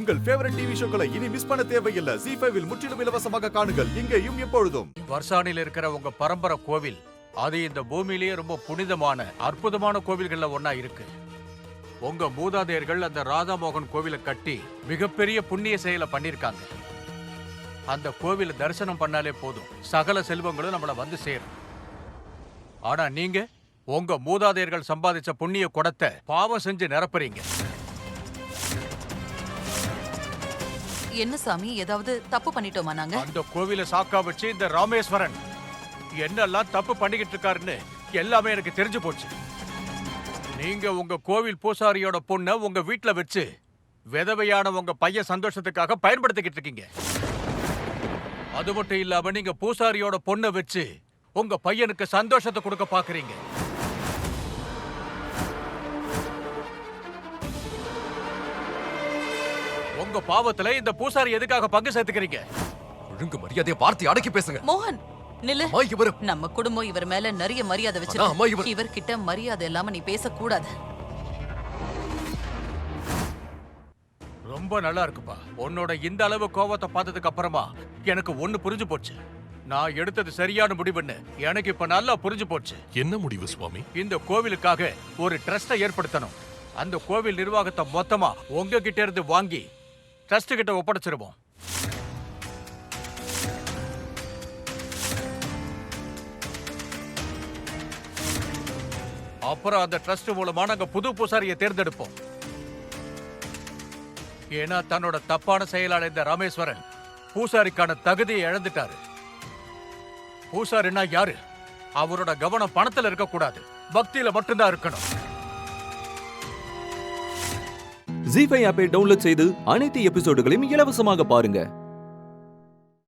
உங்கள் favourite TV ஷோக்களை இனி miss பண்ண தேவையில்லை. ZEE5 இல் முற்றிலும் இலவசமாக காணுங்கள், இங்கேயும் எப்பொழுதும். வர்சானில இருக்கிற உங்க பரம்பரை கோவில் அது இந்த பூமியிலேயே ரொம்ப புனிதமான அற்புதமான கோவில்கள்ல ஒன்னா இருக்கு. உங்க மூதாதையர்கள் அந்த ராதாமோகன் கோவிலை கட்டி மிகப்பெரிய புண்ணிய செயலை பண்ணிருக்காங்க. அந்த கோவிலை தரிசனம் பண்ணாலே போதும், சகல செல்வங்களும் நம்மள வந்து சேரும். ஆனா நீங்க உங்க மூதாதையர்கள் சம்பாதிச்ச புண்ணிய குடத்தை பாவம் செஞ்சு நிரப்புறீங்க. என்ன சாமி, ஏதாவது தப்பு பண்ணிட்டோமா நாங்க? அந்த கோவிலை சாக்கா வச்சு இந்த ராமேஸ்வரன் என்னெல்லாம் தப்பு பண்ணிக்கிட்டு இருக்காருன்னு எல்லாமே எனக்கு தெரிஞ்சு போச்சு. நீங்க உங்க கோவில் பூசாரியோட பொண்ணை உங்க வீட்டுல வச்சு விதவையான உங்க பையன் சந்தோஷத்துக்காக பயன்படுத்திக்கிட்டு இருக்கீங்க. அது மட்டும் இல்லாம நீங்க பூசாரியோட பொண்ணை வச்சு உங்க பையனுக்கு சந்தோஷத்தை கொடுக்க பாக்குறீங்க. உங்க பாவத்துல இந்த பூசாரி எதுக்காக பங்கு சேர்த்துக்கிறீங்க? ஒழுங்கு மரியாதையை வார்த்தை அடக்கி பேசுங்க. மோகன் நில்லு. நம்ம குடும்பம் இவர் மேல நிறைய மரியாதை வச்சிருக்கு. இவர்கிட்ட மரியாதை இல்லாம நீ பேசக்கூடாது. ரொம்ப நல்லா இருக்குப்பா. உன்னோட இந்த அளவு கோபத்தை பார்த்ததுக்கு அப்புறமா எனக்கு ஒண்ணு புரிஞ்சு போச்சு. நான் எடுத்தது சரியான முடிவுன்னு எனக்கு இப்ப நல்லா புரிஞ்சு போச்சு. என்ன முடிவு சுவாமி? இந்த கோவிலுக்காக ஒரு ட்ரஸ்டை ஏற்படுத்தணும். அந்த கோவில் நிர்வாகத்தை மொத்தமா உங்ககிட்ட இருந்து வாங்கி ட்ரஸ்ட் கிட்ட ஒப்படைச்சிருவோம். அப்புறம் அந்த ட்ரஸ்ட் மூலமா நாங்க புது பூசாரியை தேர்ந்தெடுப்போம். ஏன்னா தன்னோட தப்பான செயலாளர் இந்த ராமேஸ்வரன் பூசாரிக்கான தகுதியை இழந்துட்டாரு. பூசாரின்னா யாரு? அவரோட கவனம் பணத்துல இருக்கக்கூடாது, பக்தியில மட்டும்தான் இருக்கணும். ZEE5 ஆப்பை டவுன்லோட் செய்து அனைத்து எபிசோடுகளையும் இலவசமாக பாருங்க.